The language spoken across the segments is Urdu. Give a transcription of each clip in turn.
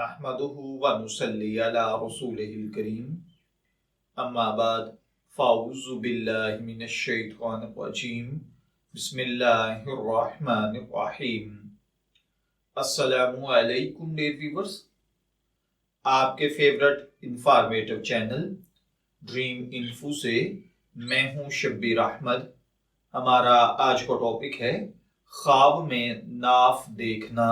نحمده ونصلي على رسوله الكريم اما بعد فاعوذ باللہ من الشیطان الرجیم بسم اللہ الرحمن الرحیم۔ السلام علیکم ڈیئر ویورز، آپ کے favourite informative channel dream info سے میں ہوں شبیر احمد۔ ہمارا آج کا ٹاپک ہے خواب میں ناف دیکھنا۔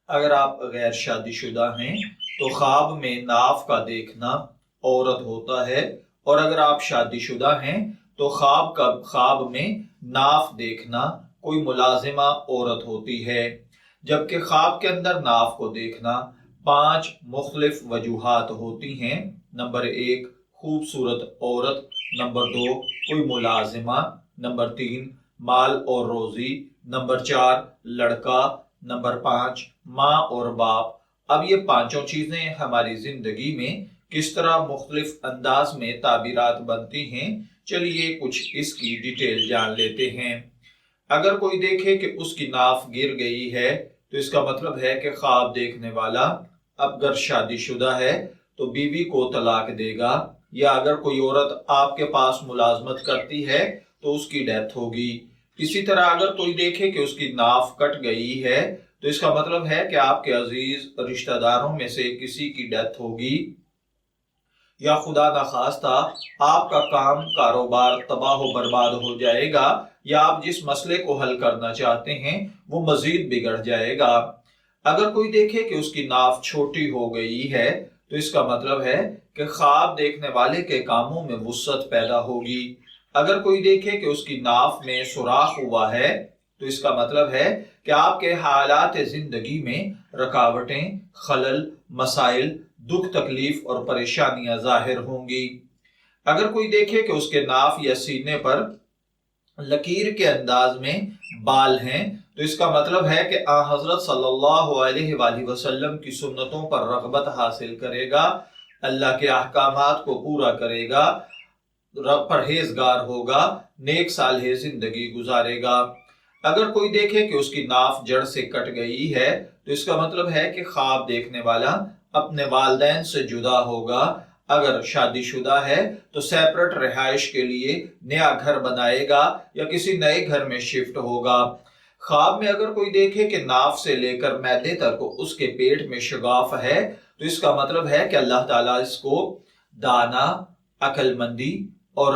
اگر آپ غیر شادی شدہ ہیں تو خواب میں ناف کا دیکھنا عورت ہوتا ہے، اور اگر آپ شادی شدہ ہیں تو خواب میں ناف دیکھنا کوئی ملازمہ عورت ہوتی ہے۔ جبکہ خواب کے اندر ناف کو دیکھنا 5 مختلف وجوہات ہوتی ہیں۔ نمبر 1 خوبصورت عورت، نمبر 2 کوئی ملازمہ، نمبر 3 مال اور روزی، نمبر 4 لڑکا، نمبر 5 ماں اور باپ۔ اب یہ 5 چیزیں ہماری زندگی میں کس طرح مختلف انداز میں تعبیرات بنتی ہیں، چلیے کچھ اس کی ڈیٹیل جان لیتے ہیں۔ اگر کوئی دیکھے کہ اس کی ناف گر گئی ہے تو اس کا مطلب ہے کہ خواب دیکھنے والا اگر شادی شدہ ہے تو بیوی کو طلاق دے گا، یا اگر کوئی عورت آپ کے پاس ملازمت کرتی ہے تو اس کی ڈیتھ ہوگی۔ اسی طرح اگر کوئی دیکھے کہ اس کی ناف کٹ گئی ہے تو اس کا مطلب ہے کہ آپ کے عزیز رشتہ داروں میں سے کسی کی ڈیتھ ہوگی، یا خدا نخواستہ آپ کا کاروبار تباہ و برباد ہو جائے گا، یا آپ جس مسئلے کو حل کرنا چاہتے ہیں وہ مزید بگڑ جائے گا۔ اگر کوئی دیکھے کہ اس کی ناف چھوٹی ہو گئی ہے تو اس کا مطلب ہے کہ خواب دیکھنے والے کے کاموں میں وسعت پیدا ہوگی۔ اگر کوئی دیکھے کہ اس کی ناف میں سوراخ ہوا ہے تو اس کا مطلب ہے کہ آپ کے حالات زندگی میں رکاوٹیں، خلل، مسائل، دکھ تکلیف اور پریشانیاں ظاہر ہوں گی۔ اگر کوئی دیکھے کہ اس کے ناف یا سینے پر لکیر کے انداز میں بال ہیں تو اس کا مطلب ہے کہ حضرت صلی اللہ علیہ وآلہ وسلم کی سنتوں پر رغبت حاصل کرے گا، اللہ کے احکامات کو پورا کرے گا، پرہیزگار ہوگا، نیک صالح زندگی گزارے گا۔ اگر کوئی دیکھے کہ اس کی ناف جڑ سے کٹ گئی ہے تو اس کا مطلب ہے کہ خواب دیکھنے والا اپنے والدین سے جدا ہوگا۔ اگر شادی شدہ ہے تو سیپریٹ رہائش کے لیے نیا گھر بنائے گا یا کسی نئے گھر میں شفٹ ہوگا۔ خواب میں اگر کوئی دیکھے کہ ناف سے لے کر معدے تک اس کے پیٹ میں شگاف ہے تو اس کا مطلب ہے کہ اللہ تعالیٰ اس کو دانا، عقل مندی اور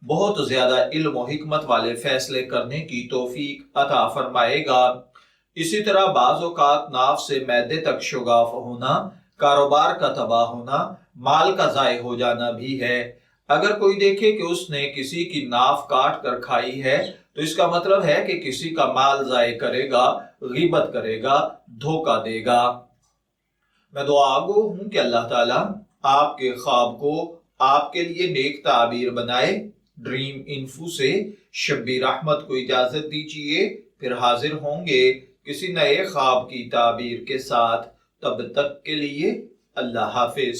بہت زیادہ علم و حکمت والے فیصلے کرنے کی توفیق عطا فرمائے گا۔ اسی طرح بعض اوقات ناف سے معدے تک شگاف ہونا کاروبار کا تباہ ہونا، مال کا ضائع ہو جانا بھی ہے۔ اگر کوئی دیکھے کہ اس نے کسی کی ناف کاٹ کر کھائی ہے تو اس کا مطلب ہے کہ کسی کا مال ضائع کرے گا، غیبت کرے گا، دھوکہ دے گا۔ میں دعا گو ہوں کہ اللہ تعالیٰ آپ کے خواب کو آپ کے لیے نیک تعبیر بنائے۔ ڈریم انفو سے شبیر احمد کو اجازت دیجیے، پھر حاضر ہوں گے کسی نئے خواب کی تعبیر کے ساتھ۔ تب تک کے لیے اللہ حافظ۔